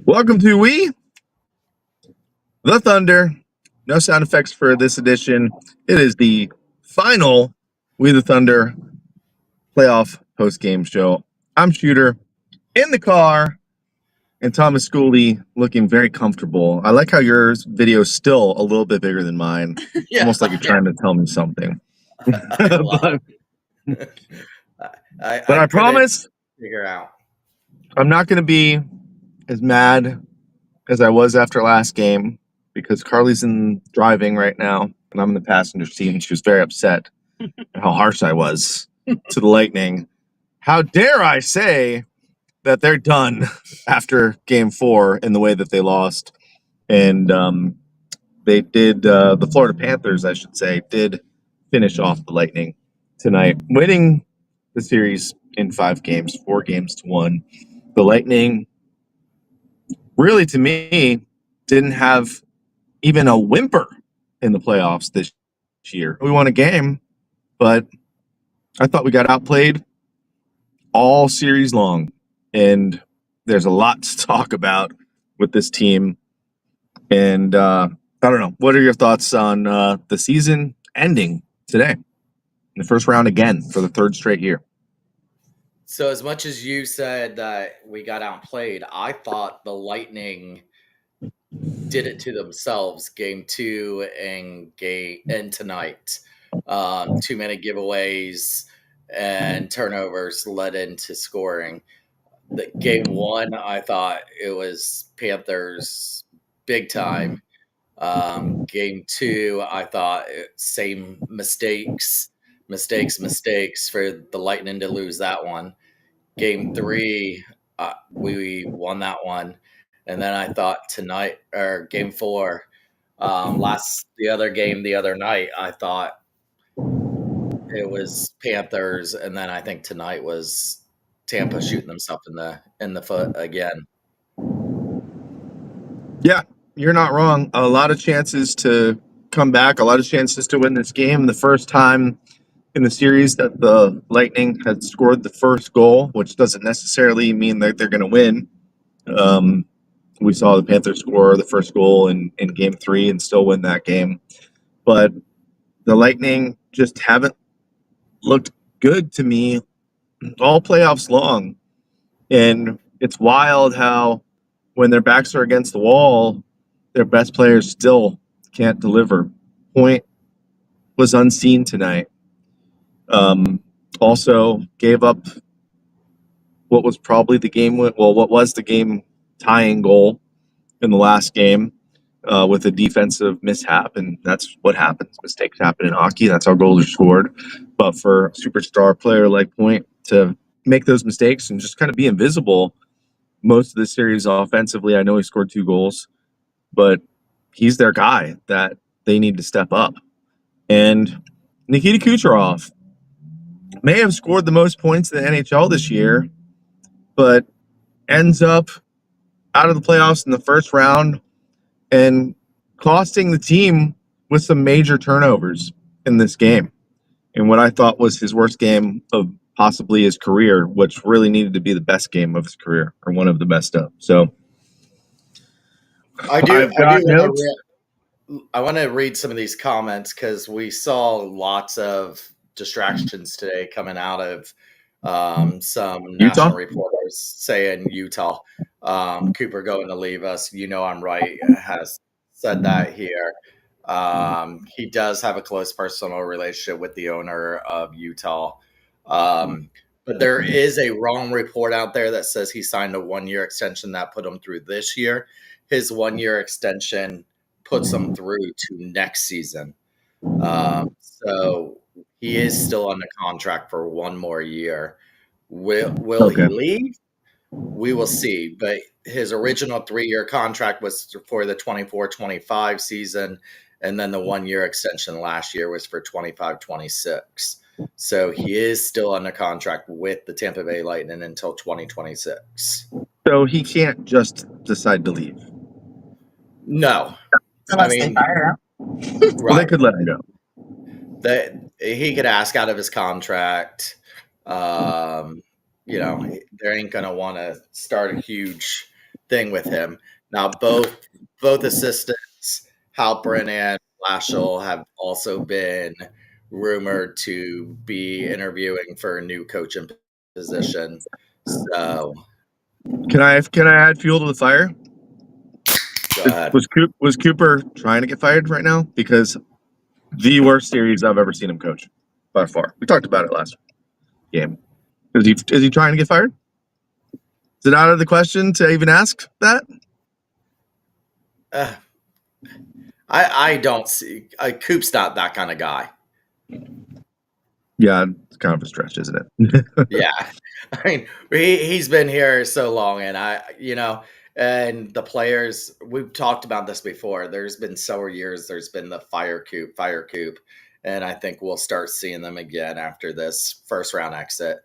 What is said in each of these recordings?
Welcome to We the Thunder. No sound effects for this edition. It is the final We the Thunder playoff post-game show. I'm Shooter in the car, and Thomas Schooley looking very comfortable. I like how your video is still a little bit bigger than mine. Yeah, almost like you're trying to tell me something. but I promise figure out. I'm not going to be as mad as I was after last game because Carly's driving right now and I'm in the passenger seat, and she was very upset at how harsh I was to the Lightning. How dare I say that they're done after game 4 in the way that they lost. And they did, the Florida Panthers, I should say, did finish off the Lightning tonight, winning the series in 5 games, 4 games to 1. The Lightning really, to me, didn't have even a whimper in the playoffs this year. We won a game, but I thought we got outplayed all series long. And there's a lot to talk about with this team. And I don't know. What are your thoughts on the season ending today in the first round again for the 3rd straight year? So as much as you said that we got outplayed, I thought the Lightning did it to themselves game 2 and tonight. Too many giveaways and turnovers led into scoring. The game 1, I thought it was Panthers big time. Game 2, I thought same mistakes for the Lightning to lose that one. Game 3, we won that one. And then I thought tonight, or game 4, the other game the other night, I thought it was Panthers. And then I think tonight was Tampa shooting themselves in the foot again. Yeah, you're not wrong. A lot of chances to come back, a lot of chances to win this game. The first time in the series that the Lightning had scored the first goal, which doesn't necessarily mean that they're going to win. We saw the Panthers score the first goal in game 3 and still win that game. But the Lightning just haven't looked good to me all playoffs long. And it's wild how when their backs are against the wall, their best players still can't deliver. Point was unseen tonight. Also gave up what was probably what was the game tying goal in the last game with a defensive mishap, and that's what happens. Mistakes happen in hockey. That's how goals are scored. But for a superstar player like Point to make those mistakes and just kind of be invisible most of the series offensively, I know he scored 2 goals, but he's their guy that they need to step up. And Nikita Kucherov may have scored the most points in the NHL this year, but ends up out of the playoffs in the first round and costing the team with some major turnovers in this game. And what I thought was his worst game of possibly his career, which really needed to be the best game of his career or one of the best of. So I do. I've I do got want notes. to. I want to read some of these comments because we saw lots of distractions today coming out of some Utah. national reporters saying Utah, Cooper going to leave us. You know, I'm right. Has said that here. He does have a close personal relationship with the owner of Utah. But there is a wrong report out there that says he signed a 1 year extension that put him through this year. His 1 year extension puts him through to next season. So he is still under contract for 1 more year. Will he Okay. leave? We will see. But his original 3 year contract was for the 24-25 season. And then the 1 year extension last year was for 25-26. So he is still under contract with the Tampa Bay Lightning until 2026. So he can't just decide to leave. No. I Unless they mean, fire him. Well, they right. could let him go. That he could ask out of his contract. Um, they ain't gonna want to start a huge thing with him. Now, both assistants, Halperin and Lashel, have also been rumored to be interviewing for a new coaching position. So, Can I add fuel to the fire? go ahead. Was Cooper trying to get fired right now? Because the worst series I've ever seen him coach by far. We talked about it last game. Is he trying to get fired? Is it out of the question to even ask that? Uh, I don't see. Coop's not that kind of guy. Yeah, it's kind of a stretch, isn't it? Yeah. I mean, he's been here so long, and and the players, we've talked about this before. There's been several years, there's been the fire coop, and I think we'll start seeing them again after this first round exit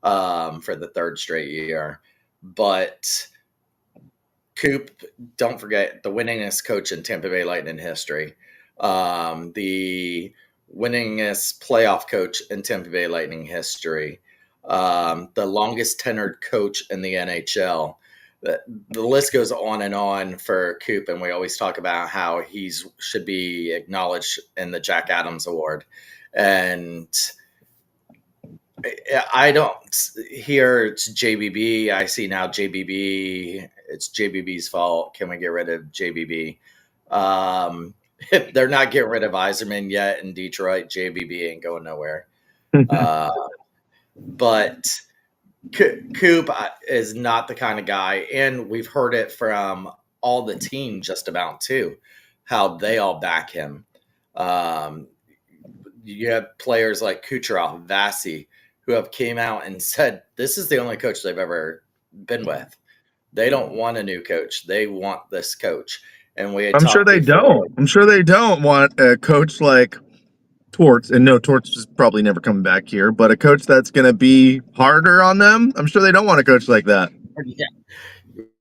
for the third straight year. But Coop, don't forget, the winningest coach in Tampa Bay Lightning history, the winningest playoff coach in Tampa Bay Lightning history, the longest tenured coach in the NHL. The list goes on for Coop, and we always talk about how he should be acknowledged in the Jack Adams Award. And I don't hear it's JBB. I see now JBB. It's JBB's fault. Can we get rid of JBB? They're not getting rid of Yzerman yet in Detroit. JBB ain't going nowhere. But Coop is not the kind of guy, and we've heard it from all the team just about too, how they all back him. You have players like Kucherov, Vasi, who have came out and said this is the only coach they've ever been with. They don't want a new coach. They want this coach. And we had I'm sure talked they before. don't. I'm sure they don't want a coach like Torts. And no, Torts is probably never coming back here, but a coach that's going to be harder on them. I'm sure they don't want a coach like that. Yeah.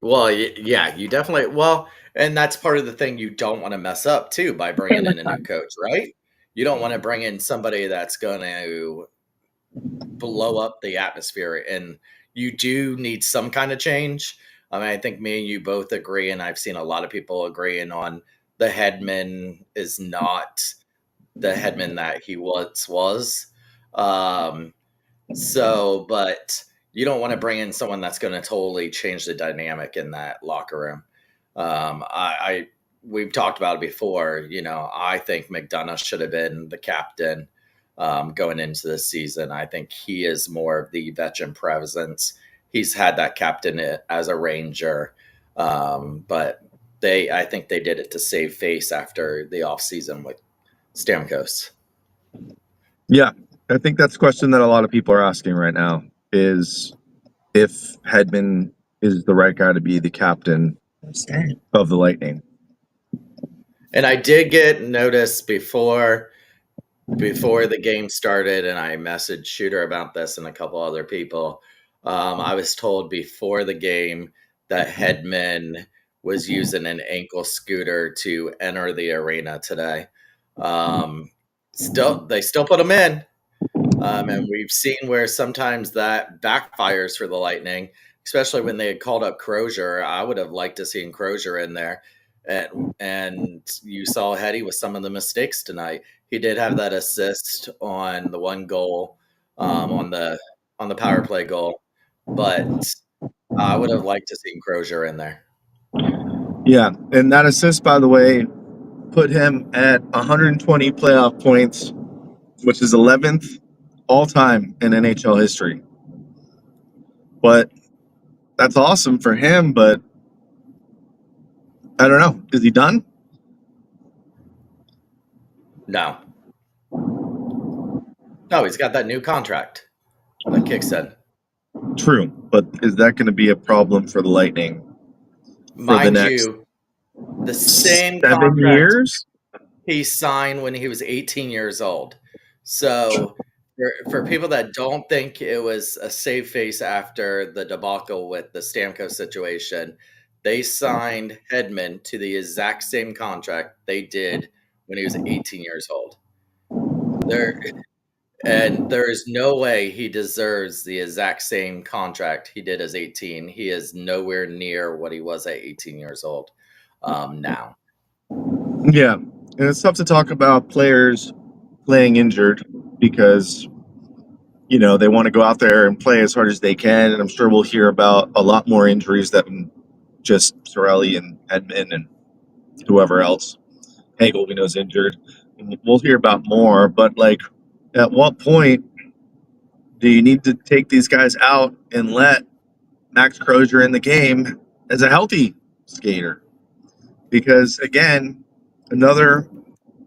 Well, yeah, you definitely. Well, and that's part of the thing you don't want to mess up too by bringing in a new coach, right? You don't want to bring in somebody that's going to blow up the atmosphere, and you do need some kind of change. I mean, I think me and you both agree, and I've seen a lot of people agreeing on the headman is not the headman that he once was. But you don't want to bring in someone that's going to totally change the dynamic in that locker room. We've talked about it before. I think McDonough should have been the captain going into this season. I think he is more of the veteran presence. He's had that captain as a Ranger, but I think they did it to save face after the offseason with Stamkos. Yeah, I think that's a question that a lot of people are asking right now is if Hedman is the right guy to be the captain of the Lightning. And I did get notice before the game started, and I messaged Shooter about this and a couple other people. I was told before the game that Hedman was using an ankle scooter to enter the arena today. They still put him in. And we've seen where sometimes that backfires for the Lightning, especially when they had called up Crozier. I would have liked to seen Crozier in there. And you saw Hetty with some of the mistakes tonight. He did have that assist on the one goal, on the power play goal, but I would have liked to see Crozier in there. Yeah, and that assist, by the way, put him at 120 playoff points, which is 11th all time in NHL history. But that's awesome for him, but I don't know. Is he done? No, no, he's got that new contract that kicks in. True, but is that going to be a problem for the Lightning for the Mind next you, the same 7 years? he signed when he was 18 years old. So for people that don't think it was a save face after the debacle with the Stamkos situation, they signed Hedman to the exact same contract they did when he was 18 years old. There and there is no way he deserves the exact same contract he did as 18. He is nowhere near what he was at 18 years old now. Yeah, and it's tough to talk about players playing injured because they want to go out there and play as hard as they can, and I'm sure we'll hear about a lot more injuries than just Sorelli and Edmund and whoever else. Hagel, we know, is injured. We'll hear about more, but at what point do you need to take these guys out and let Max Crozier in the game as a healthy skater? Because again, another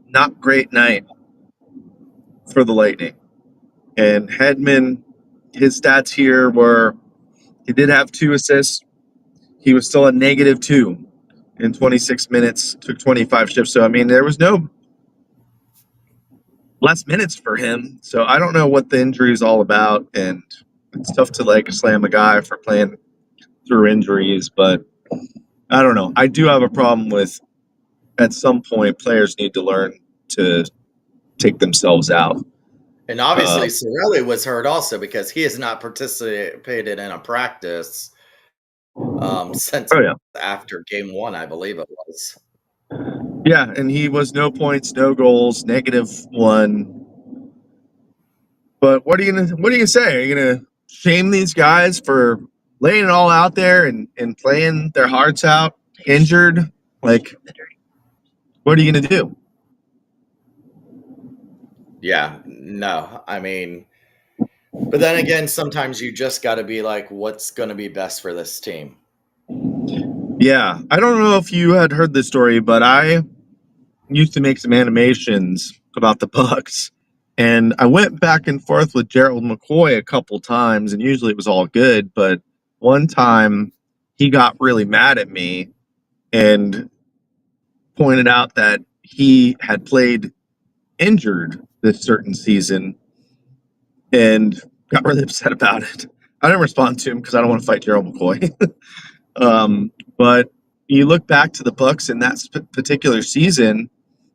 not great night for the Lightning. And Hedman, his stats here were he did have 2 assists. He was still a -2 in 26 minutes, took 25 shifts. So, I mean, there was no less minutes for him. So I don't know what the injury is all about. And it's tough to slam a guy for playing through injuries. But I don't know. I do have a problem with at some point players need to learn to take themselves out. And obviously, Sorelli was hurt also because he has not participated in a practice since Oh, yeah. after game one, I believe it was. Yeah, and he was no points, no goals, -1. But what are you gonna say? Are you gonna shame these guys for laying it all out there and playing their hearts out, injured? Like, what are you gonna do? Yeah, no, I mean, but then again, sometimes you just got to be like, what's going to be best for this team? Yeah, I don't know if you had heard this story, but I used to make some animations about the Bucks, and I went back and forth with Gerald McCoy a couple times, and usually it was all good. But one time, he got really mad at me and pointed out that he had played injured this certain season and got really upset about it. I didn't respond to him because I don't want to fight Gerald McCoy. But you look back to the Bucks in that particular season,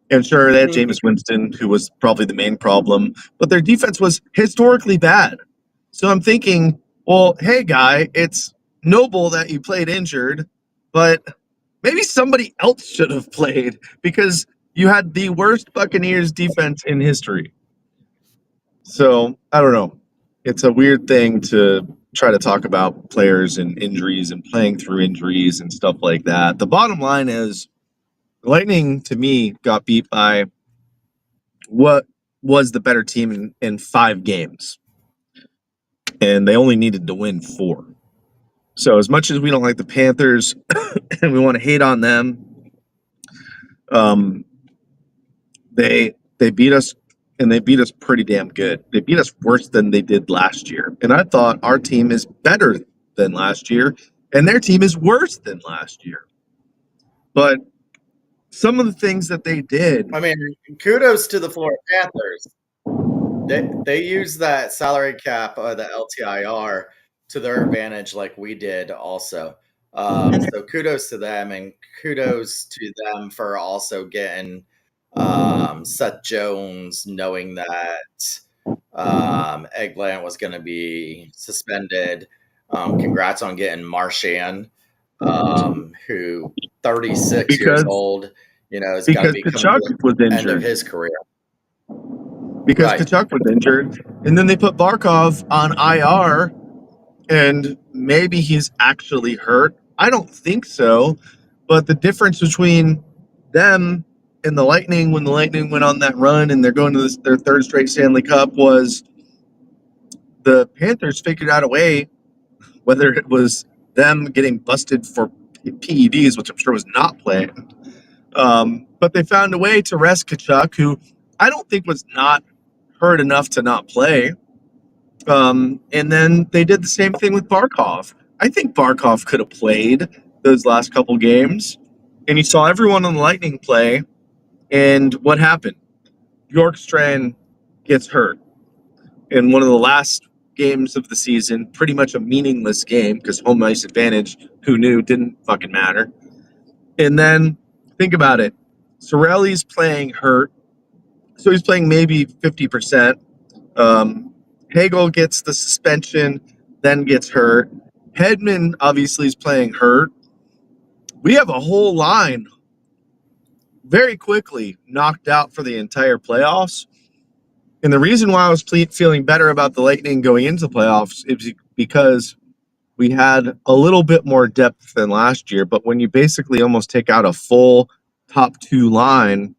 and sure, they had Jameis Winston, who was probably the main problem, but their defense was historically bad. So I'm thinking, well, hey, guy, it's noble that you played injured, but maybe somebody else should have played because you had the worst Buccaneers defense in history. So I don't know. It's a weird thing to try to talk about players and injuries and playing through injuries and stuff like that. The bottom line is Lightning, to me, got beat by what was the better team in 5 games, and they only needed to win 4. So as much as we don't like the Panthers and we want to hate on them, um, they beat us, and they beat us pretty damn good. They beat us worse than they did last year, and I thought our team is better than last year, and their team is worse than last year. But some of the things that they did, I mean, kudos to the Florida Panthers. They use that salary cap, the LTIR, to their advantage, like we did also. So kudos to them, and kudos to them for also getting Seth Jones, knowing that Eggplant was going to be suspended. Congrats on getting Marchand, who 36 years because old, has got to because be coming Kachuk to was the end of injured. his career. Because Right. Kachuk was injured, and then they put Barkov on IR, and maybe he's actually hurt. I don't think so, but the difference between them and the Lightning, when the Lightning went on that run and they're going to their third straight Stanley Cup, was the Panthers figured out a way, whether it was them getting busted for PEDs, which I'm sure was not planned, but they found a way to rest Kachuk, who I don't think was not hurt enough to not play. And then they did the same thing with Barkov. I think Barkov could have played those last couple games. And you saw everyone on the Lightning play. And what happened? Bjorkstrand gets hurt in one of the last games of the season, pretty much a meaningless game because home ice advantage, who knew, didn't fucking matter. And then think about it. Sorelli's playing hurt. So he's playing maybe 50%. Um, Hagel gets the suspension, then gets hurt. Hedman obviously is playing hurt. We have a whole line very quickly knocked out for the entire playoffs. And the reason why I was feeling better about the Lightning going into the playoffs is because we had a little bit more depth than last year. But when you basically almost take out a full top two line,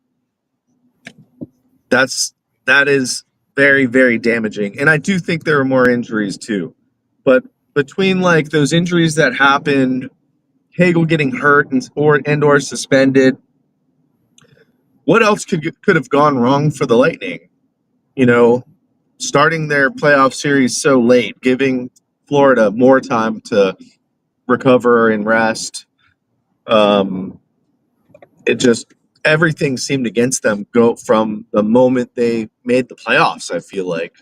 that is very, very damaging. And I do think there are more injuries too. But between like those injuries that happened, Hagel getting hurt or suspended, what else could have gone wrong for the Lightning? You know, starting their playoff series so late, giving Florida more time to recover and rest. Um, it just everything seemed against them go from the moment they made the playoffs. I feel like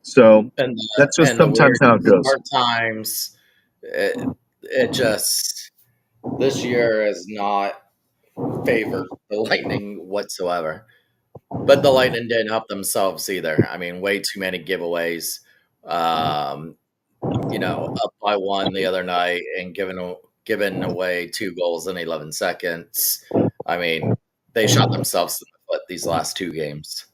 so And that's just the sometimes weird how it goes. start times, it just this year has not favored the Lightning whatsoever. But the Lightning didn't help themselves either. I mean, way too many giveaways. Um, up by one the other night and giving away 2 goals in 11 seconds. I mean, they shot themselves in the foot these last 2 games.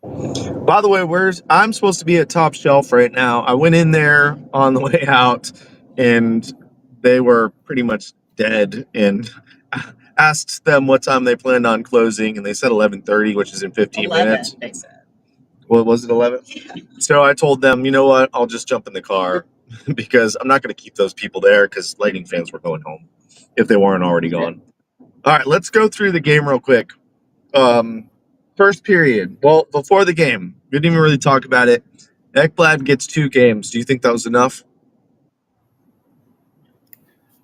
By the way, I'm supposed to be at Top Shelf right now. I went in there on the way out, and they were pretty much dead. And asked them what time they planned on closing, and they said 11:30, which is in 15 minutes. They said. What was it, 11? So I told them, you know what? I'll just jump in the car because I'm not going to keep those people there because Lightning fans were going home if they weren't already gone. All right, let's go through the game real quick. First period. Well, before the game, we didn't even really talk about it. Ekblad gets 2 games. Do you think that was enough?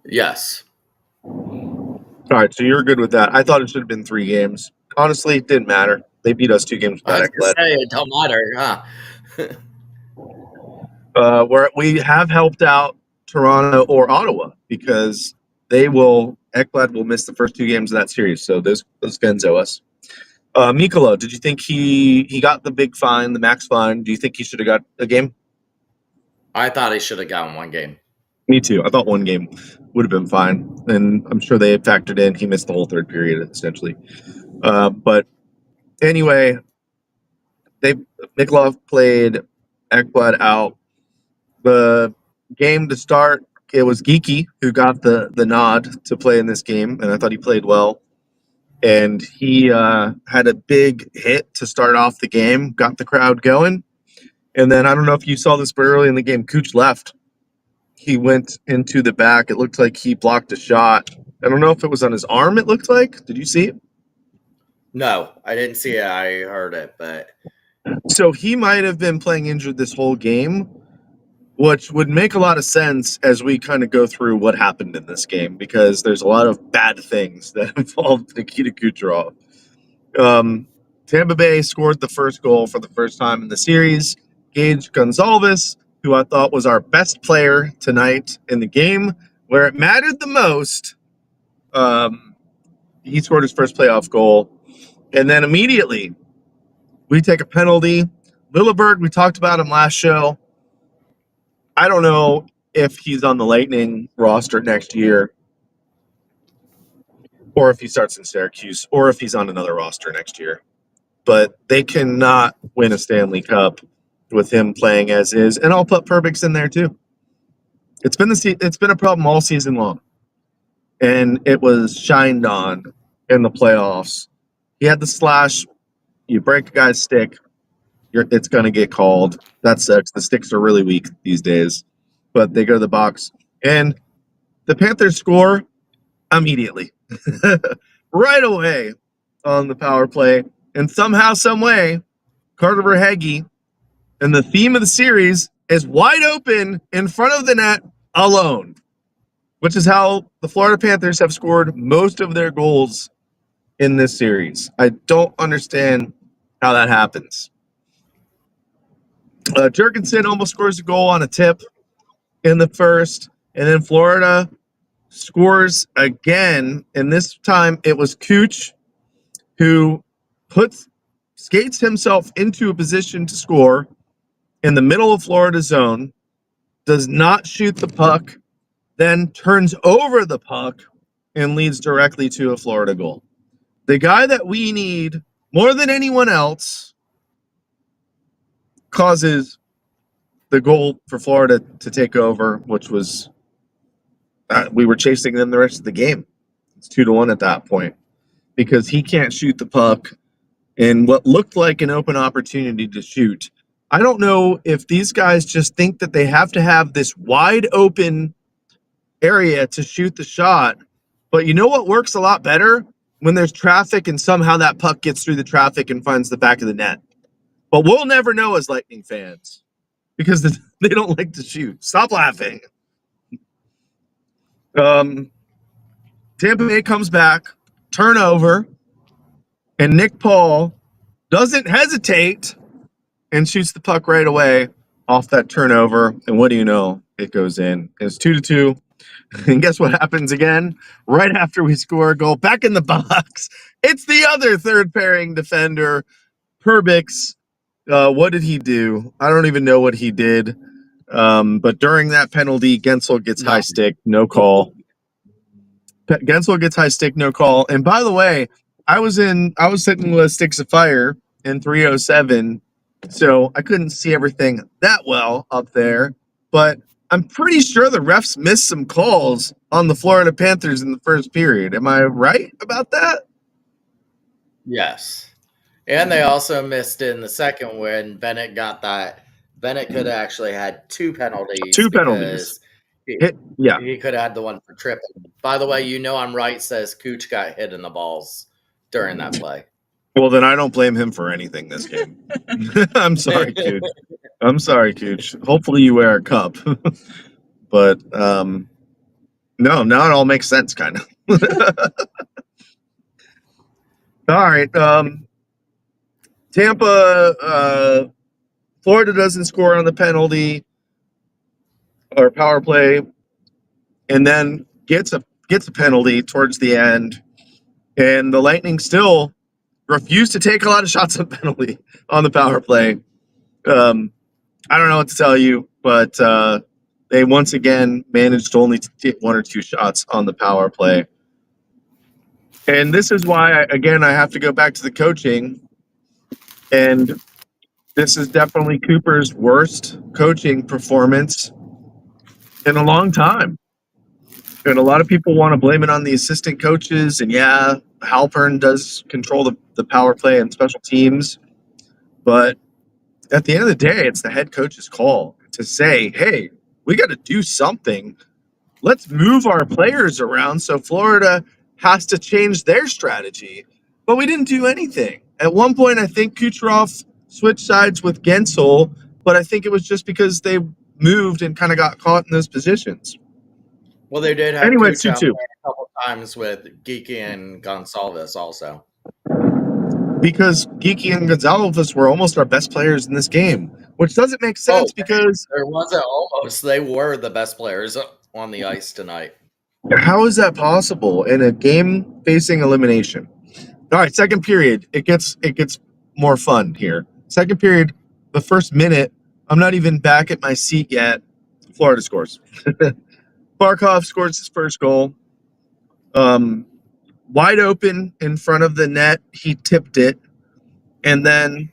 Yes. All right, so you're good with that. I thought it should have been 3 games. Honestly, it didn't matter. They beat us 2 games I without was Ekblad. gonna say it don't matter, huh? Where we have helped out Toronto or Ottawa because Ekblad will miss the first 2 games of that series. So those fans owe us. Mikolo, did you think he got the big fine, the max fine? Do you think he should have got a game? I thought he should have gotten 1 game. Me too. I thought 1 game would have been fine, and I'm sure they had factored in he missed the whole third period essentially. But anyway, Mikolo played Ekblad out. The game to start, it was Geeky who got the nod to play in this game, and I thought he played well. And he had a big hit to start off the game, got the crowd going. And then I don't know if you saw this, but early in the game, Cooch left. He went into the back. It looked like he blocked a shot. I don't know if it was on his arm, it looked like. Did you see it? No, I didn't see it. I heard it, but So he might have been playing injured this whole game, which would make a lot of sense as we kind of go through what happened in this game because there's a lot of bad things that involved Nikita Kucherov. Tampa Bay scored the first goal for the first time in the series. Gage Gonzalez, who I thought was our best player tonight in the game, where it mattered the most, he scored his first playoff goal. And then immediately we take a penalty. Lilleberg, we talked about him last show. I don't know if he's on the Lightning roster next year, or if he starts in Syracuse, or if he's on another roster next year. But they cannot win a Stanley Cup with him playing as is, and I'll put Perbix in there too. It's been a problem all season long, and it was shined on in the playoffs. He had the slash. You break a guy's stick, it's going to get called. That sucks. The sticks are really weak these days, but they go to the box, and the Panthers score immediately, right away on the power play, and somehow, some way, Carter Verhaeghe, and the theme of the series is wide open in front of the net alone, which is how the Florida Panthers have scored most of their goals in this series. I don't understand how that happens. Jurgensen almost scores a goal on a tip in the first, and then Florida scores again, and this time it was Cooch who skates himself into a position to score in the middle of Florida's zone, does not shoot the puck, then turns over the puck and leads directly to a Florida goal. The guy that we need more than anyone else causes the goal for Florida to take over, which was we were chasing them the rest of the game. It's 2-1 at that point because he can't shoot the puck in what looked like an open opportunity to shoot. I don't know if these guys just think that they have to have this wide open area to shoot the shot, but you know what works a lot better? When there's traffic and somehow that puck gets through the traffic and finds the back of the net. But we'll never know as Lightning fans because they don't like to shoot. Stop laughing. Tampa Bay comes back, turnover, and Nick Paul doesn't hesitate and shoots the puck right away off that turnover. And what do you know? It goes in. It's 2-2. And guess what happens again? Right after we score a goal, back in the box, it's the other third pairing defender, Perbix. What did he do? I don't even know what he did. But during that penalty, Gensel gets high stick, no call. Gensel gets high stick, no call. And by the way, I was sitting with Sticks of Fire in 307, so I couldn't see everything that well up there. But I'm pretty sure the refs missed some calls on the Florida Panthers in the first period. Am I right about that? Yes. And they also missed in the second when Bennett got that. Bennett could have actually had two penalties. Two penalties. He could have had the one for tripping. By the way, I'm right, says Cooch got hit in the balls during that play. Well, then I don't blame him for anything this game. I'm sorry, Cooch. I'm sorry, Cooch. Hopefully you wear a cup. But no, now it all makes sense, kind of. All right. Tampa, Florida doesn't score on the penalty or power play, and then gets a penalty towards the end. And the Lightning still refuse to take a lot of shots on penalty on the power play. I don't know what to tell you, but they once again managed to only take one or two shots on the power play. And this is why, I have to go back to the coaching. And this is definitely Cooper's worst coaching performance in a long time. And a lot of people want to blame it on the assistant coaches. And yeah, Halpern does control the power play and special teams. But at the end of the day, it's the head coach's call to say, hey, we got to do something. Let's move our players around so Florida has to change their strategy. But we didn't do anything. At one point, I think Kucherov switched sides with Gensel, but I think it was just because they moved and kind of got caught in those positions. Well, they did have anyway, Cooch out there a couple times with Geeky and Gonsalves also. Because Geeky and Gonsalves were almost our best players in this game, which doesn't make sense because there wasn't almost. They were the best players on the ice tonight. How is that possible in a game facing elimination? All right, second period. It gets more fun here. Second period, the first minute, I'm not even back at my seat yet. Florida scores. Barkov scores his first goal. Wide open in front of the net. He tipped it. And then,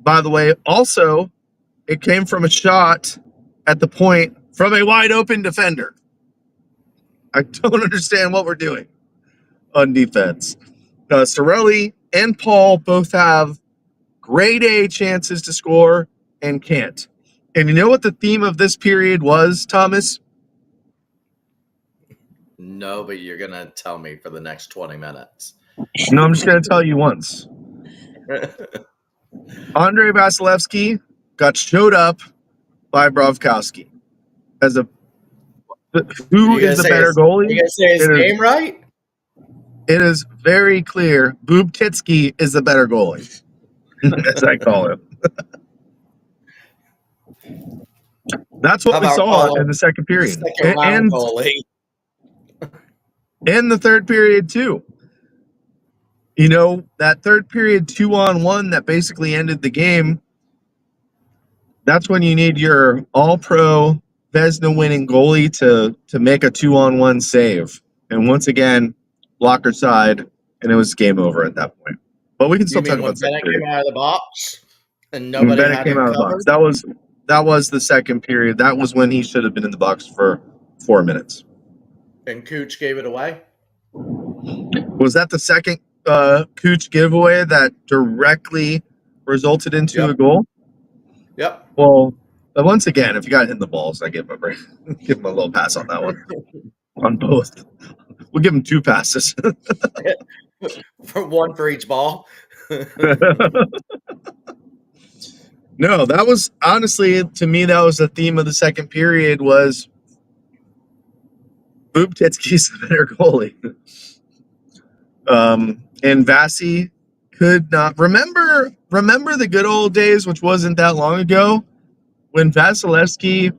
by the way, also, it came from a shot at the point from a wide open defender. I don't understand what we're doing on defense. Sorelli and Paul both have grade A chances to score and can't. And you know what the theme of this period was, Thomas? No, but you're going to tell me for the next 20 minutes. No, I'm just going to tell you once. Andrei Vasilevsky got showed up by Brovkowski as a who is the better goalie? You going to say his name right? It is very clear. Boob Titsky is the better goalie, as I call him. That's what we saw in the second period. Second round goalie. And the third period, too. You know, that third period 2-on-1 that basically ended the game, that's when you need your all-pro Vezina winning goalie to make a 2-on-1 save. And once again, blocker side, and it was game over at that point. But we can still talk about that. Bennett came out of the box and nobody had him covered? That was the second period. That was when he should have been in the box for 4 minutes. And Cooch gave it away? Was that the second Cooch giveaway that directly resulted into a goal? Yep. Well, once again, if you got hit in the balls, I give him a little pass on that one. On both. We'll give him 2 passes. One for each ball. No, that was honestly, to me, that was the theme of the second period was Boob Titsky's the better goalie. And Vasi could not remember the good old days, which wasn't that long ago, when Vasilevsky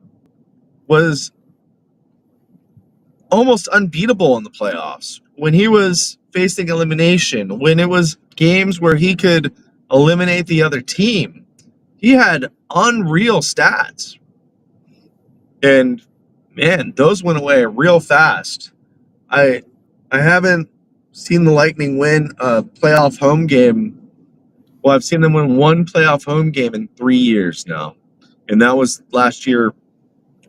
was almost unbeatable in the playoffs, when he was facing elimination, when it was games where he could eliminate the other team. He had unreal stats. And man, those went away real fast. I haven't seen the Lightning win a playoff home game. Well, I've seen them win one playoff home game in 3 years now. And that was last year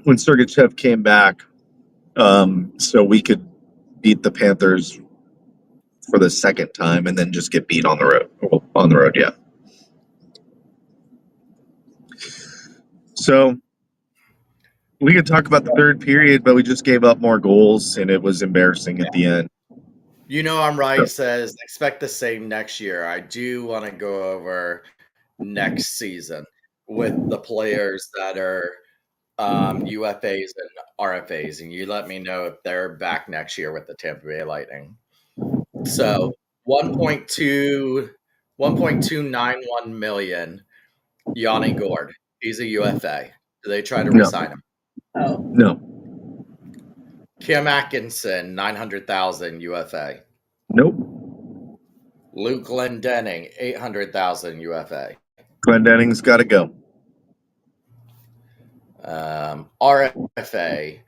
when Sergachev came back. So we could beat the Panthers for the second time and then just get beat on the road. Well, on the road, yeah. So we could talk about the third period, but we just gave up more goals, and it was embarrassing at the end. You know, I'm right. Says expect the same next year. I do want to go over next season with the players that are UFAs and RFAs, and you let me know if they're back next year with the Tampa Bay Lightning. So 1.291 million. Yanni Gord, he's a UFA. Do they try to re-sign him? Oh no. Kim Atkinson, 900,000 UFA. Nope. Luke Glendening, 800,000 UFA. Glendening's got to go. RFA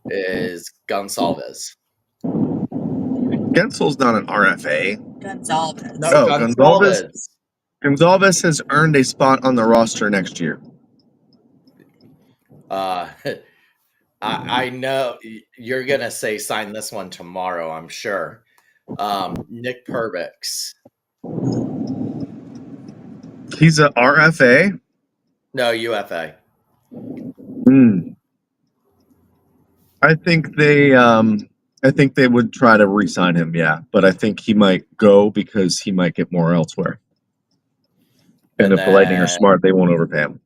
is Gonsalves. Gensel's not an RFA. Gonsalves. No, Gonsalves. Gonsalves has earned a spot on the roster next year. I know you're going to say sign this one tomorrow, I'm sure. Nick Perbix. He's a RFA? No, UFA. I think they would try to re-sign him, yeah. But I think he might go because he might get more elsewhere. And if the Lightning are smart, they won't overpay him.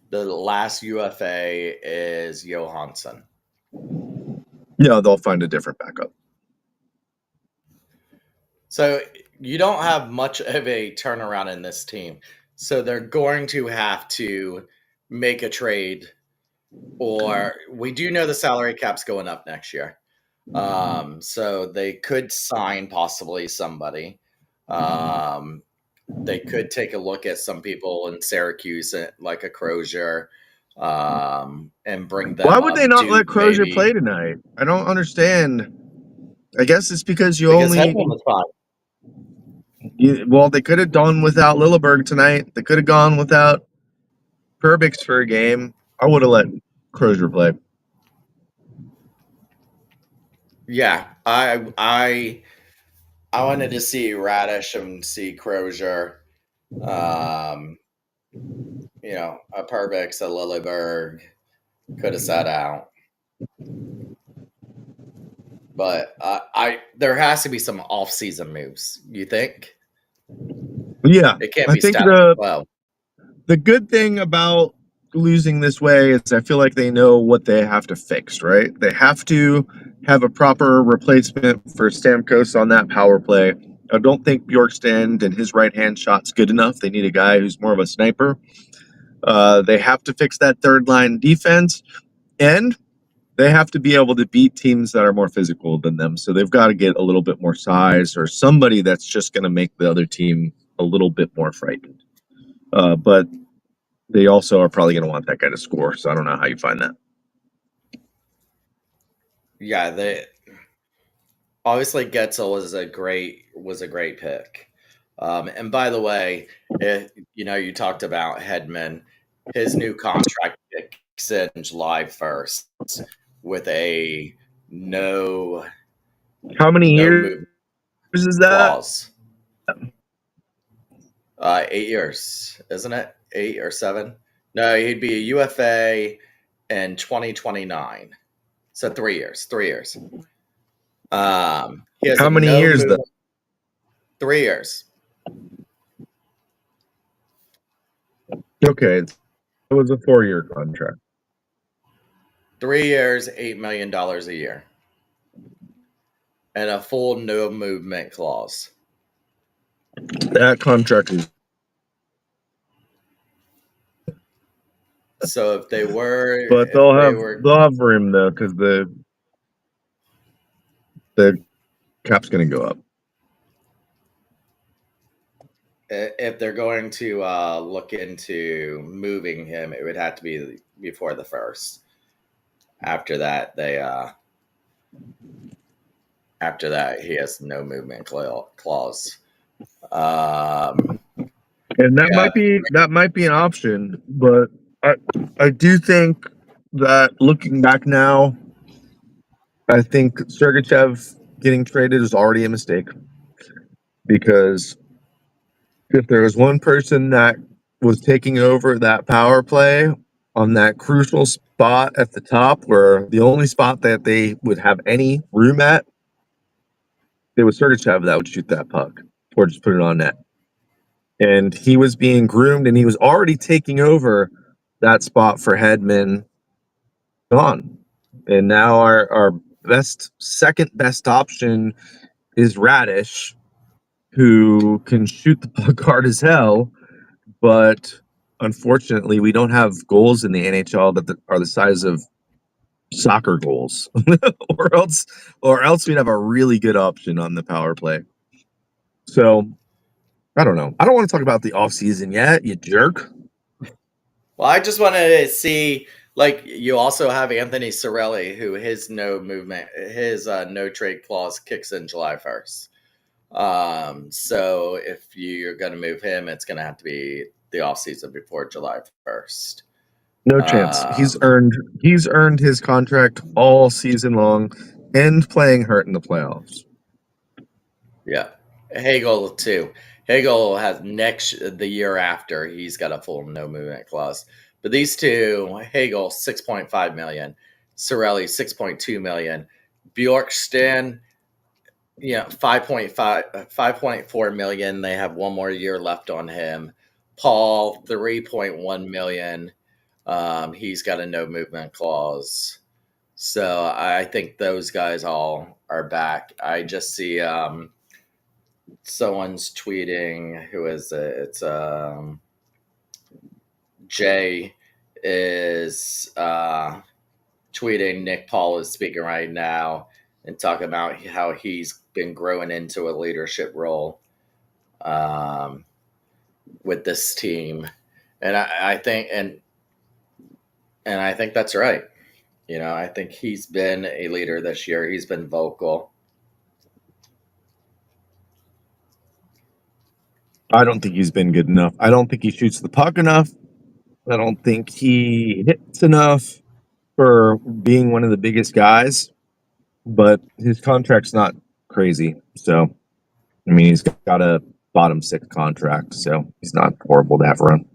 The last UFA is Johansson. No, they'll find a different backup. So you don't have much of a turnaround in this team. So they're going to have to make a trade, or we do know the salary cap's going up next year. So they could sign possibly somebody. they could take a look at some people in Syracuse, like a Crozier, and bring Why them would they up. not let Duke, Crozier maybe, play tonight? I don't understand. I guess it's because because Hedman was fine. well, they could have done without Lilleberg tonight. They could have gone without Perbix for a game. I would have let Crozier play. Yeah, I wanted to see Radish and see Crozier. Um, a Perbix, a Lilleberg could have sat out. But there has to be some off-season moves. You think Yeah, it can't I be think status quo? the good thing about losing this way is I feel like they know what they have to fix, right? They have to have a proper replacement for Stamkos on that power play. I don't think Bjorkstrand and his right hand shot's good enough. They need a guy who's more of a sniper. They have to fix that third line defense, and they have to be able to beat teams that are more physical than them. So they've got to get a little bit more size or somebody that's just going to make the other team a little bit more frightened. But they also are probably going to want that guy to score. So I don't know how you find that. Yeah, they obviously Getzel was a great pick. And by the way, you talked about Hedman. His new contract kicks in July 1st with a no How many no years move is that? clause. 8 years, isn't it? 8 or 7? No, he'd be a UFA in 2029. So 3 years. 3 years. He has a How many no years though? movement. 3 years. Okay, it was a 4-year contract. 3 years, $8 million a year, and a full no movement clause. That contract is, So if they were, but if they were, they'll have room though because the cap's going to go up. if they're going to look into moving him, it would have to be before the first. After that, he has no movement clause. Um, And yeah, that might be an option, but I I do think that looking back now, I think Sergachev getting traded is already a mistake because if there was one person that was taking over that power play on that crucial spot at the top, where the only spot that they would have any room at, it was Sergachev that would shoot that puck or just put it on net. And he was being groomed, and he was already taking over that spot for Hedman gone. And now our second best option is Radish, who can shoot the puck hard as hell, but unfortunately, we don't have goals in the NHL that are the size of soccer goals, or else we'd have a really good option on the power play. So I don't know. I don't want to talk about the offseason yet, you jerk. well, I just wanted to see, like, you also have Anthony Cirelli, who his no trade clause kicks in July 1st. So if you're going to move him, it's going to have to be the offseason before July 1st. No chance. Um, He's earned his contract all season long and playing hurt in the playoffs. yeah. Hagel too. Hagel has the year after he's got a full no movement clause. But these two, Hagel 6.5 million, Sorelli 6.2 million, Bjorkstrand, 5.4 million. They have one more year left on him. Paul 3.1 million. He's got a no movement clause. So I think those guys all are back. I just see someone's tweeting. Who is it? It's Jay is tweeting. Nick Paul is speaking right now and talking about how he's been growing into a leadership role. Um, with this team, and I think and I think that's right. I think he's been a leader this year. He's been vocal. I don't think he's been good enough. I don't think he shoots the puck enough. I don't think he hits enough for being one of the biggest guys, but his contract's not crazy. So, I mean, he's got a bottom six contract, so he's not horrible to have run.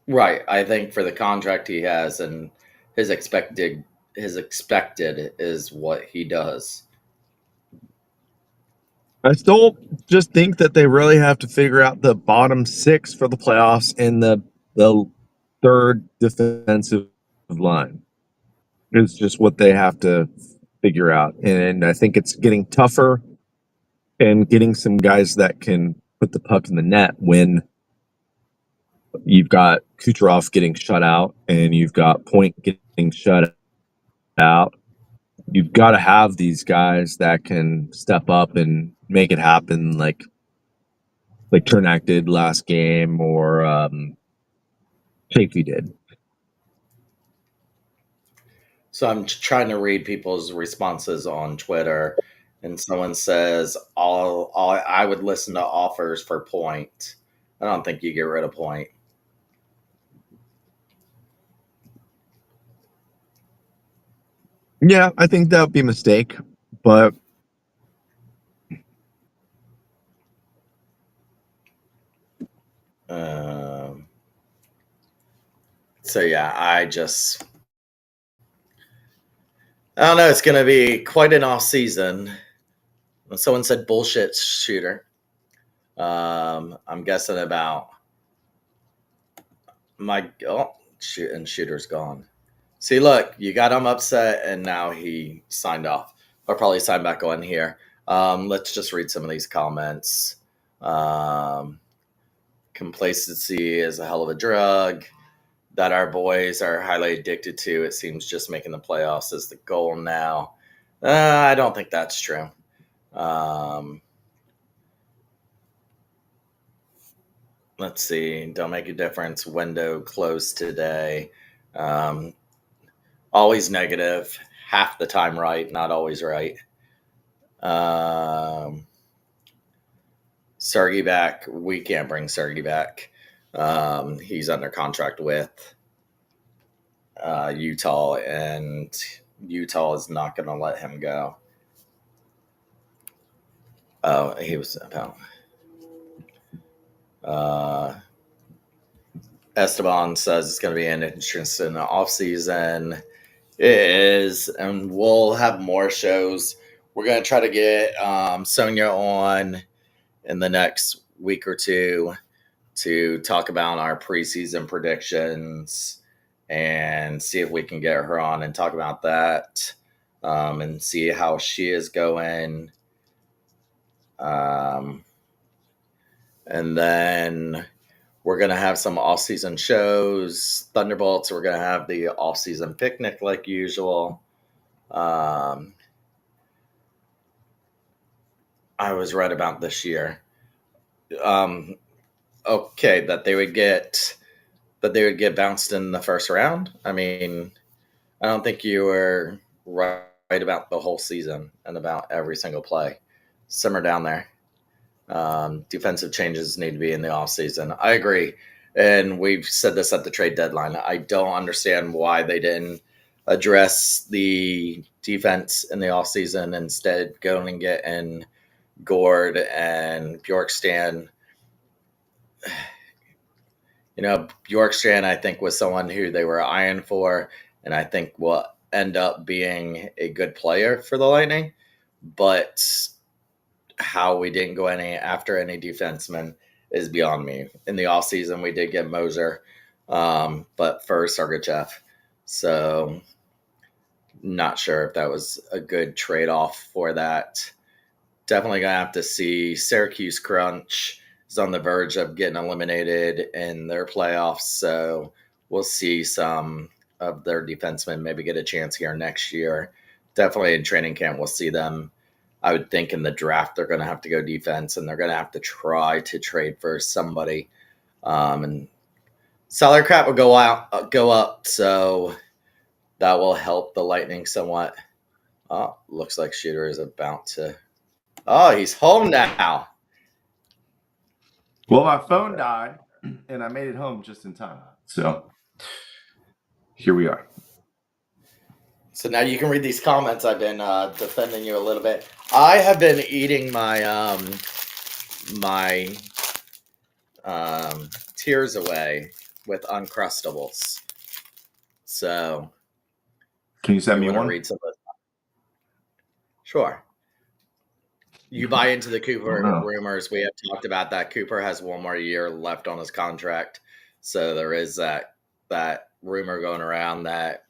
Right. I think for the contract he has and his expected is what he does. I still just think that they really have to figure out the bottom six for the playoffs and the third defensive line. It's just what they have to figure out. And I think it's getting tougher and getting some guys that can put the puck in the net when you've got Kucherov getting shut out and you've got Point getting shut out. You've got to have these guys that can step up and make it happen, like Chernak did last game or Chafee did. So I'm trying to read people's responses on Twitter, and someone says, "All I would listen to offers for Point." I don't think you get rid of Point. Yeah, I think that would be a mistake, but So yeah, I don't know. It's going to be quite an off season. Someone said bullshit shooter. I'm guessing about shooter's gone. See, look, you got him upset, and now he signed off. I'll probably sign back on here. Let's just read some of these comments. Complacency is a hell of a drug that our boys are highly addicted to. It seems just making the playoffs is the goal now. I don't think that's true. Let's see. Don't make a difference. Window closed today. Always negative. Half the time right, not always right. Sergey back. We can't bring Sergey back. He's under contract with Utah, and Utah is not going to let him go. Oh, he was about. Esteban says it's going to be an interesting offseason. It is, and we'll have more shows. We're going to try to get Sonia on in the next week or two to talk about our preseason predictions and see if we can get her on and talk about that and see how she is going. And then we're going to have some off-season shows. Thunderbolts, we're going to have the off-season picnic like usual. I was right about this year. Okay, that they would get bounced in the first round. I mean, I don't think you were right about the whole season and about every single play. Simmer down there. Defensive changes need to be in the offseason. I agree. And we've said this at the trade deadline. I don't understand why they didn't address the defense in the offseason, instead going and getting Gord and Bjorkstrand. Bjorkstrand, I think, was someone who they were eyeing for, and I think will end up being a good player for the Lightning. But how we didn't go after any defensemen is beyond me. In the offseason, we did get Moser, but for Sergachev. So not sure if that was a good trade-off for that. Definitely going to have to see. Syracuse Crunch is on the verge of getting eliminated in their playoffs, so we'll see some of their defensemen maybe get a chance here next year. Definitely in training camp, we'll see them. I would think in the draft they're going to have to go defense, and they're going to have to try to trade for somebody, and salary cap will go up, so that will help the Lightning somewhat. Oh, looks like Shooter is about to. Oh, he's home now. Well, my phone died, and I made it home just in time. So here we are. So now you can read these comments. I've been defending you a little bit. I have been eating my tears away with Uncrustables. So Can you send you me want to one? read some of those? Sure. You buy into the Cooper rumors. We have talked about that. Cooper has one more year left on his contract. So there is that rumor going around that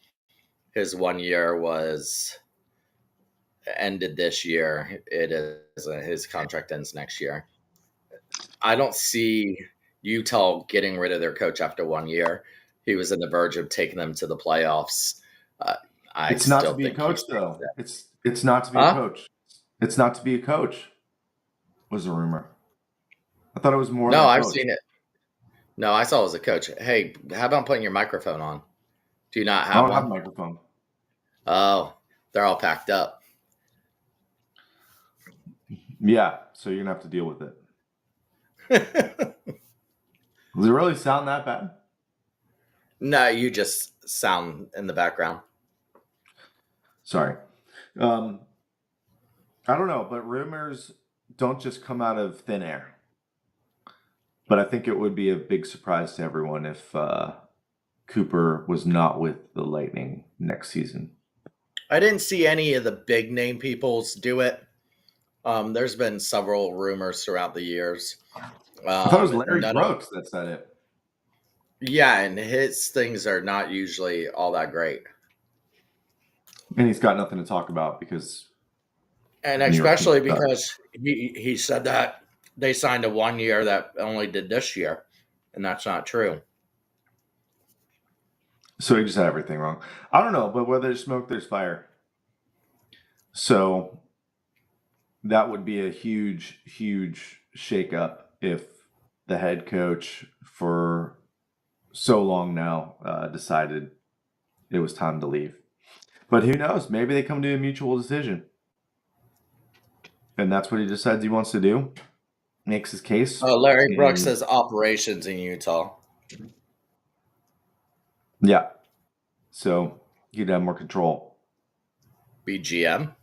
his 1 year was ended this year. It is his contract ends next year. I don't see Utah getting rid of their coach after 1 year. He was on the verge of taking them to the playoffs. It's not to be a coach, though. It's not to be a coach. It's not to be a coach. Was a rumor. I thought it was more. No, than a I've coach. seen it. No, I saw it as a coach. Hey, how about putting your microphone on? Do you not have I don't one? have a microphone. Oh, they're all packed up. Yeah, so you're gonna have to deal with it. Does it really sound that bad? No, you just sound in the background. Sorry. I don't know, but rumors don't just come out of thin air. But I think it would be a big surprise to everyone if Cooper was not with the Lightning next season. I didn't see any of the big name peoples do it. There's been several rumors throughout the years. I thought it was Larry Brooks that said it. Yeah, and his things are not usually all that great. And he's got nothing to talk about because... And especially because he said that they signed a 1 year that only did this year, and that's not true. So he just had everything wrong. I don't know, but where there's smoke, there's fire. So that would be a huge, huge shakeup if the head coach for so long now decided it was time to leave. But who knows? Maybe they come to a mutual decision. And that's what he decides he wants to do. Makes his case. Larry Brooks says operations in Utah. Yeah. So he'd have more control. Be GM?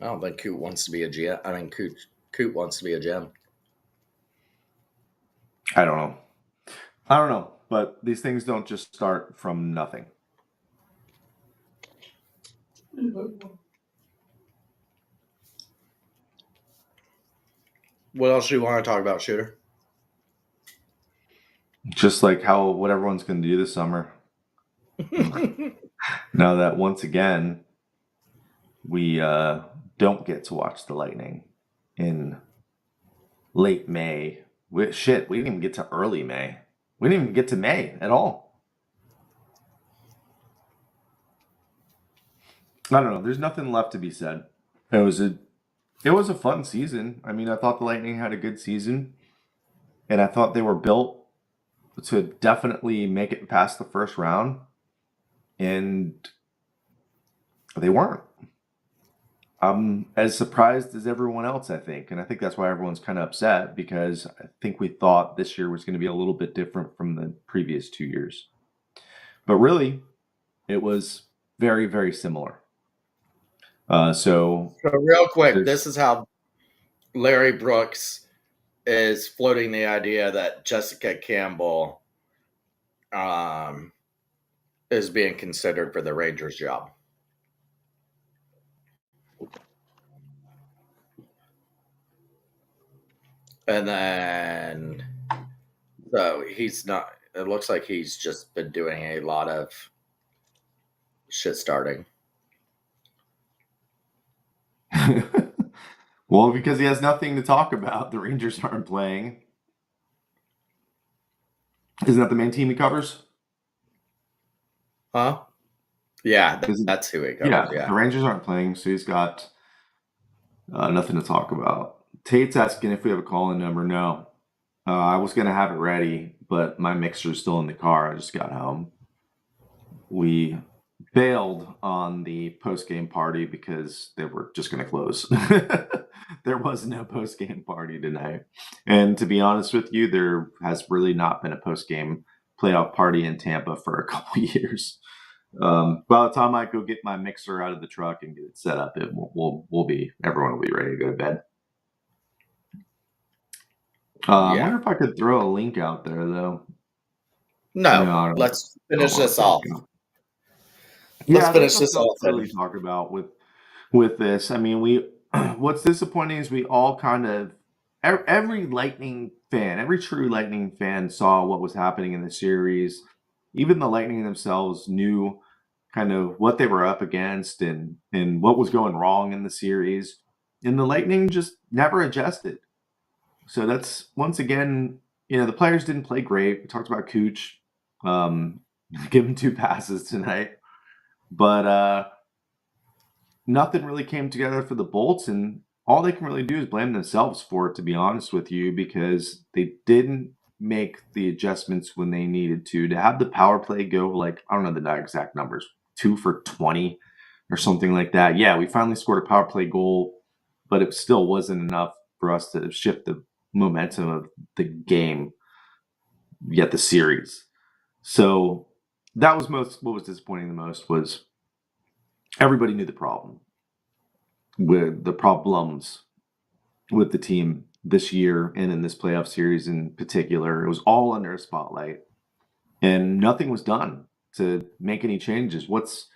I don't think Coot wants to be a GM. I mean, Coot wants to be a GM. I don't know. But these things don't just start from nothing. What else do you want to talk about, Shooter? Just like what everyone's going to do this summer. Now that once again, we don't get to watch the Lightning in late May. We didn't even get to early May. We didn't even get to May at all. I don't know. There's nothing left to be said. It was a fun season. I mean, I thought the Lightning had a good season, and I thought they were built to definitely make it past the first round, and they weren't. I'm as surprised as everyone else, I think, and I think that's why everyone's kind of upset, because I think we thought this year was going to be a little bit different from the previous 2 years. But really, it was very, very similar. So real quick, this is how Larry Brooks is floating the idea that Jessica Campbell is being considered for the Rangers job. And then, so he's not, it looks like he's just been doing a lot of shit starting. Well, because he has nothing to talk about. The Rangers aren't playing. Isn't that the main team he covers? Huh? Yeah, that's who he covers. Yeah, the Rangers aren't playing, so he's got Nothing to talk about. Tate's asking if we have a call-in number. No. I was gonna have it ready, but my mixer's still in the car. I just got home. We bailed on the post-game party because they were just gonna close. There was no post-game party tonight. And to be honest with you, there has really not been a post-game playoff party in Tampa for a couple years. By the time I go get my mixer out of the truck and get it set up, everyone will be ready to go to bed. I Yeah. wonder if I could throw a link out there though. No, No, I let's don't finish want this to talk off. about. Let's Yeah, there's finish this nothing else off to and really talk about with this. I mean, we what's disappointing is we all kind of every Lightning fan, every true Lightning fan saw what was happening in the series. Even the Lightning themselves knew kind of what they were up against and what was going wrong in the series. And the Lightning just never adjusted. So that's once again, the players didn't play great. We talked about Cooch, um, give him 2 passes tonight, but nothing really came together for the Bolts, and all they can really do is blame themselves for it, to be honest with you, because they didn't make the adjustments when they needed to have the power play go like, I don't know the exact numbers, 2 for 20 or something like that. Yeah, we finally scored a power play goal, but it still wasn't enough for us to shift the momentum of the game, yet the series. So that was what was disappointing the most was everybody knew the problem with the problems with the team this year and in this playoff series in particular. It was all under a spotlight, and nothing was done to make any changes. Once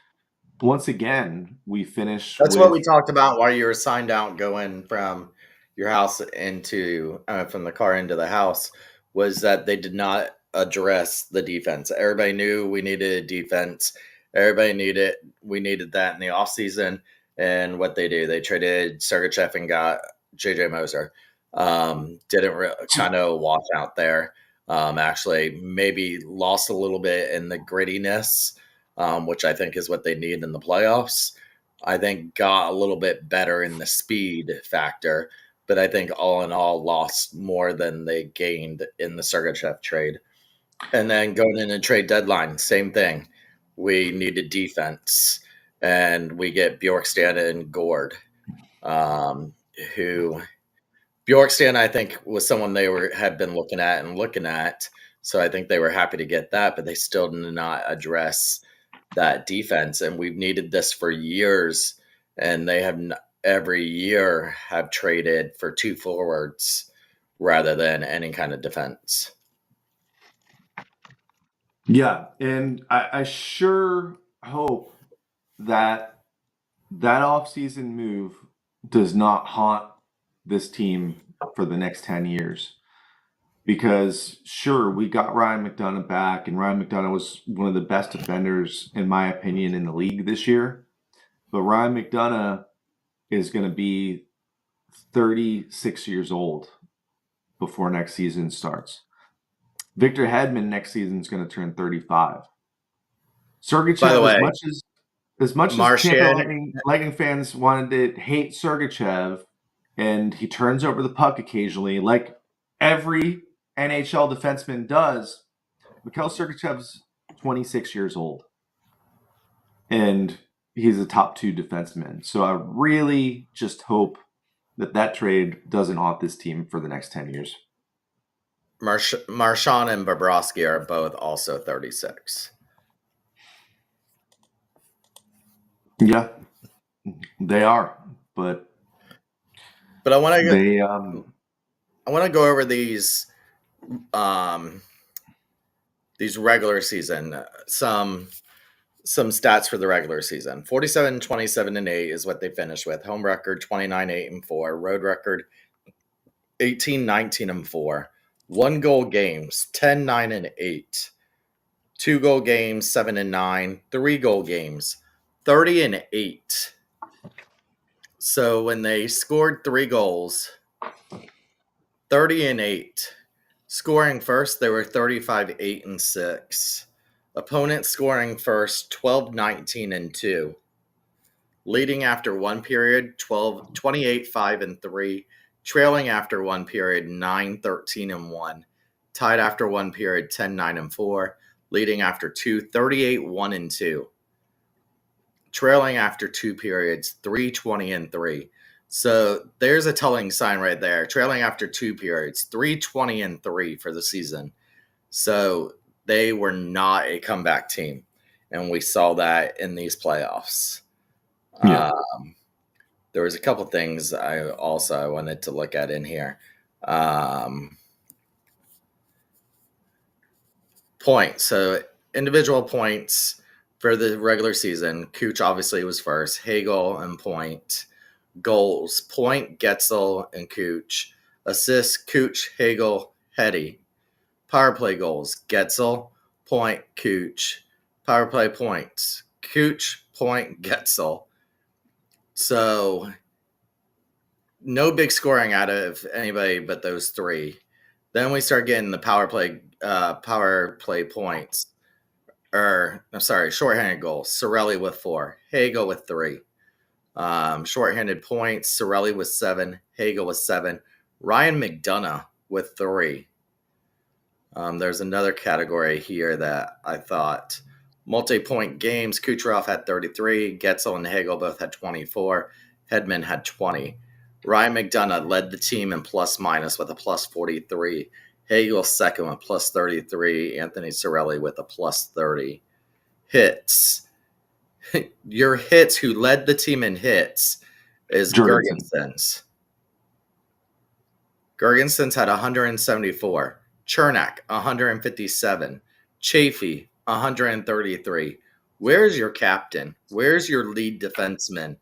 again, we finish that's what we with talked about while you were signed out going from your house into from the car into the house was that they did not address the defense. Everybody knew we needed a defense. Everybody needed we needed that in the offseason. And what they do, they traded Sergachev and got JJ Moser. Didn't kind of wash out there. Actually, maybe lost a little bit in the grittiness, which I think is what they need in the playoffs. I think got a little bit better in the speed factor, but I think all in all lost more than they gained in the Sergachev trade. And then going in a trade deadline, same thing. We needed defense, and we get Bjorkstrand and Gord, um, who Bjorkstrand I think was someone they had been looking at and looking at. So I think they were happy to get that, but they still did not address that defense, and we've needed this for years. And they have every year have traded for 2 forwards rather than any kind of defense. yeah, and I sure hope that that offseason move does not haunt this team for the next 10 years. Because sure, we got Ryan McDonough back, and Ryan McDonough was one of the best defenders, in my opinion, in the league this year. But Ryan McDonough is going to be 36 years old before next season starts. Victor Hedman next season is going to turn 35. By the Sergachev, way, as much as Tampa Martian, Lightning fans wanted to hate Sergachev, and he turns over the puck occasionally, like every NHL defenseman does, Mikhail Sergachev's 26 years old, and he's a top 2 defenseman. So I really just hope that trade doesn't haunt this team for the next 10 years. Marchand and Bobrovsky are both also 36. Yeah, they are, but But I want they to go over these regular season some stats for the regular season. 47, 27, and 8 is what they finished with. Home record 29, 8, and 4. Road record 18, 19, and 4. 1 goal games 10, 9, and 8. 2 goal games 7 and 9. 3 goal games 30 and 8. So when they scored 3 goals, 30 and 8. Scoring first, they were 35, 8, and 6. Opponent scoring first, 12, 19, and 2. leading after one period 28-5-3, trailing after one period 9-13-1, tied after one period 10-9-4, leading after two 38-1-2, trailing after two periods 3-20-3. So there's a telling sign right there. Trailing after two periods 3-20-3 for the season. So they were not a comeback team, and we saw that in these playoffs. Yeah. There was a couple things I wanted to look at in here. Points. So individual points for the regular season. Cooch obviously was first. Hagel and Point. Goals. Point, Getzel, and Cooch. Assists, Cooch, Hagel, Hetty. Power play goals. Getzel, Point, Cooch. Power play points. Cooch, Point, Getzel. So no big scoring out of anybody but those three. Then we start getting the power play points. Shorthanded goals. Sorelli with 4, Hagel with 3. Shorthanded points. Sorelli with 7, Hagel with 7. Ryan McDonough with 3. There's another category here that I thought. Multi-point games. Kucherov had 33. Getzel and Hagel both had 24. Hedman had 20. Ryan McDonough led the team in plus-minus with a plus 43. Hagel second with plus 33. Anthony Sorelli with a plus 30. Hits. Your hits, who led the team in hits, is Gergensen's. Gergensen's had 174. Chernak, 157. Chafee, 133. Where's your captain? Where's your lead defenseman?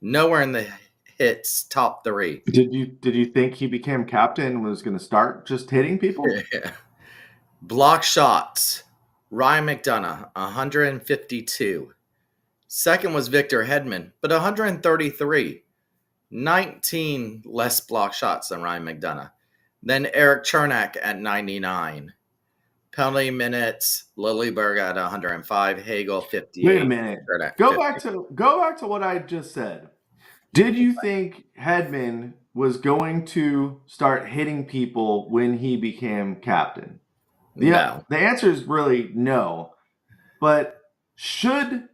Nowhere in the hits top 3. Did you think he became captain and was going to start just hitting people? Yeah. Block shots. Ryan McDonough, 152. Second was Victor Hedman, but 133. 19 less block shots than Ryan McDonough. Then Eric Chernak at 99. Penalty minutes, Lilleberg at 105, Hagel 58. Wait a minute. Go back to what I just said. Did you think Hedman was going to start hitting people when he became captain? No. The answer is really no. But should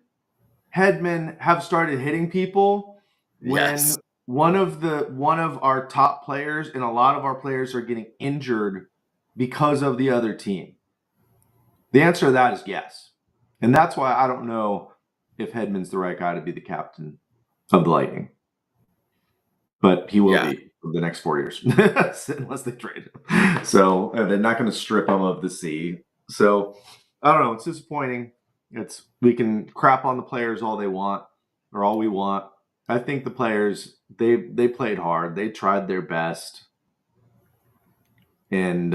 Hedman have started hitting people when one of our top players and a lot of our players are getting injured because of the other team? The answer to that is yes. And that's why I don't know if Hedman's the right guy to be the captain of the Lightning. But he will be for the next 4 years, unless they trade him. So they're not going to strip him of the C. So I don't know. It's disappointing. We can crap on the players all they want or all we want. I think the players, they played hard. They tried their best. And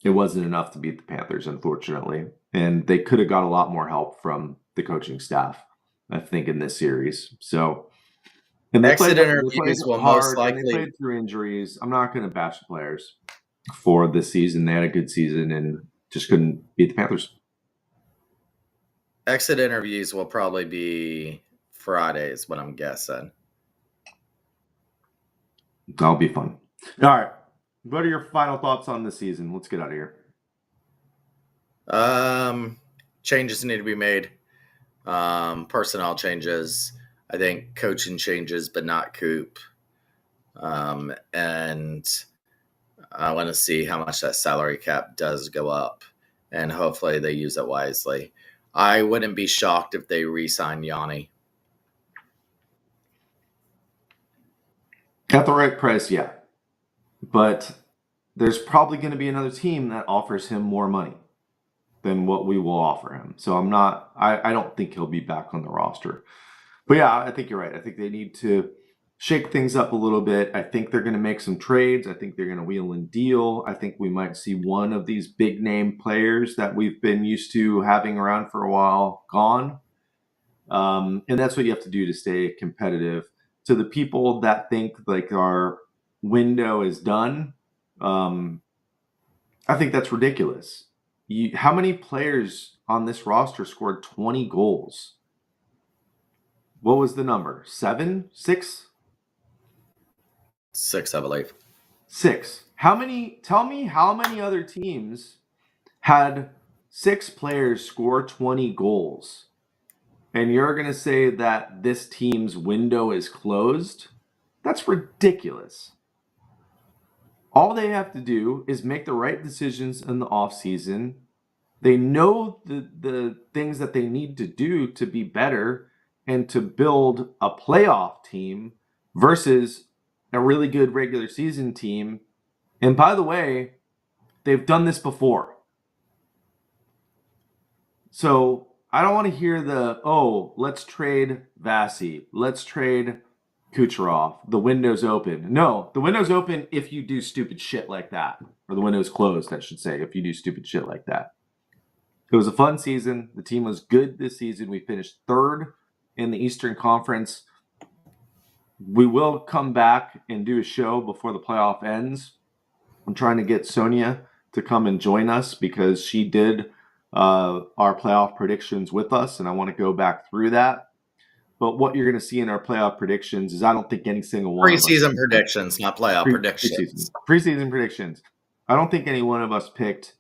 it wasn't enough to beat the Panthers, unfortunately. And they could have got a lot more help from the coaching staff, I think, in this series. So, and they played hard, and they played through injuries. I'm not going to bash the players for this season. They had a good season and just couldn't beat the Panthers. Exit interviews will probably be Friday, is what I'm guessing. That'll be fun. All right. What are your final thoughts on the season? Let's get out of here. Changes need to be made. Personnel changes. I think coaching changes, but not Coop. And I want to see how much that salary cap does go up. And hopefully they use it wisely. I wouldn't be shocked if they re-sign Yanni. At the right price, yeah. But there's probably going to be another team that offers him more money than what we will offer him. So I don't think he'll be back on the roster. But yeah, I think you're right. I think they need to shake things up a little bit. I think they're going to make some trades. I think they're going to wheel and deal. I think we might see one of these big name players that we've been used to having around for a while gone. And that's what you have to do to stay competitive. To the people that think like our window is done, I think that's ridiculous. How many players on this roster scored 20 goals? What was the number? 7? 6? 6, I believe. 6. Tell me how many other teams had 6 players score 20 goals? And you're going to say that this team's window is closed? That's ridiculous. All they have to do is make the right decisions in the offseason. They know the things that they need to do to be better and to build a playoff team versus a really good regular season team. And by the way, they've done this before. So I don't want to hear let's trade Vasi. Let's trade Kucherov. The window's open. No, the window's open if you do stupid shit like that. Or the window's closed, I should say, if you do stupid shit like that. It was a fun season. The team was good this season. We finished 3rd in the Eastern Conference. We will come back and do a show before the playoff ends. I'm trying to get Sonia to come and join us because she did our playoff predictions with us, and I want to go back through that. But what you're going to see in our playoff predictions is I don't think any single one of us... Preseason predictions, not playoff predictions. Preseason predictions. I don't think any one of us picked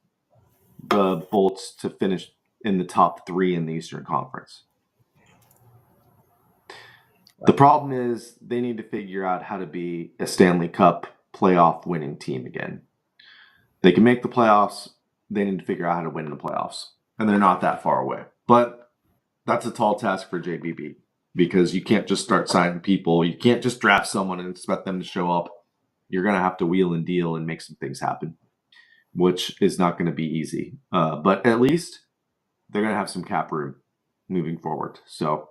the Bolts to finish in the top 3 in the Eastern Conference. The problem is they need to figure out how to be a Stanley Cup playoff winning team again. They can make the playoffs. They need to figure out how to win the playoffs. And they're not that far away. But that's a tall task for JBB because you can't just start signing people. You can't just draft someone and expect them to show up. You're going to have to wheel and deal and make some things happen, which is not going to be easy. But at least they're going to have some cap room moving forward. So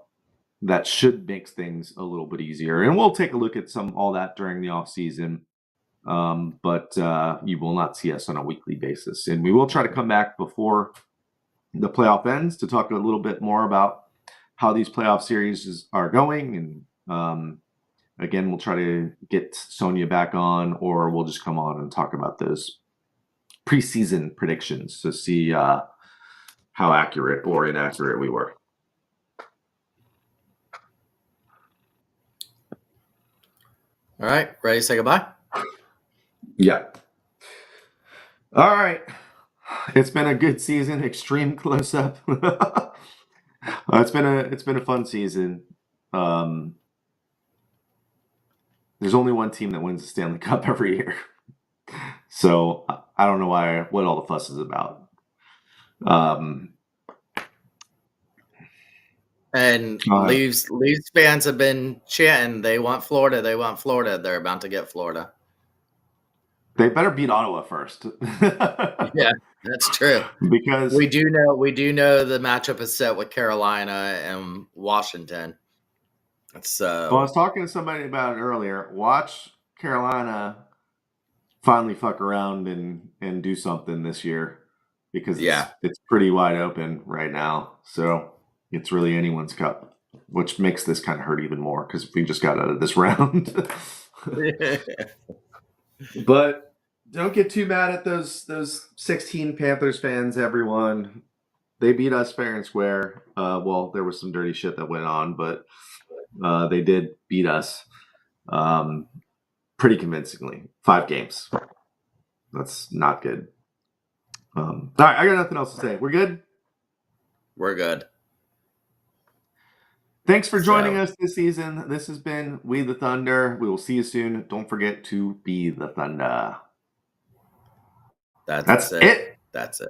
that should make things a little bit easier. And we'll take a look at all that during the offseason. But you will not see us on a weekly basis. And we will try to come back before the playoff ends to talk a little bit more about how these playoff series are going. And again, we'll try to get Sonia back on, or we'll just come on and talk about those preseason predictions to see how accurate or inaccurate we were. All right, ready to say goodbye? Yeah. All right. It's been a good season. Extreme close up. It's been a fun season. There's only one team that wins the Stanley Cup every year, so I don't know what all the fuss is about. And Leafs fans have been chanting, they want Florida, they want Florida. They're about to get Florida. They better beat Ottawa first. Yeah, that's true. Because we do know the matchup is set with Carolina and Washington. So I was talking to somebody about it earlier. Watch Carolina finally fuck around and do something this year because it's pretty wide open right now. So it's really anyone's cup, which makes this kind of hurt even more because we just got out of this round. But don't get too mad at those 16 Panthers fans, everyone. They beat us fair and square. Well, there was some dirty shit that went on, but they did beat us pretty convincingly. 5 games. That's not good. All right, I got nothing else to say. We're good? We're good. Thanks for joining us this season. This has been We the Thunder. We will see you soon. Don't forget to be the Thunder. That's it. That's it.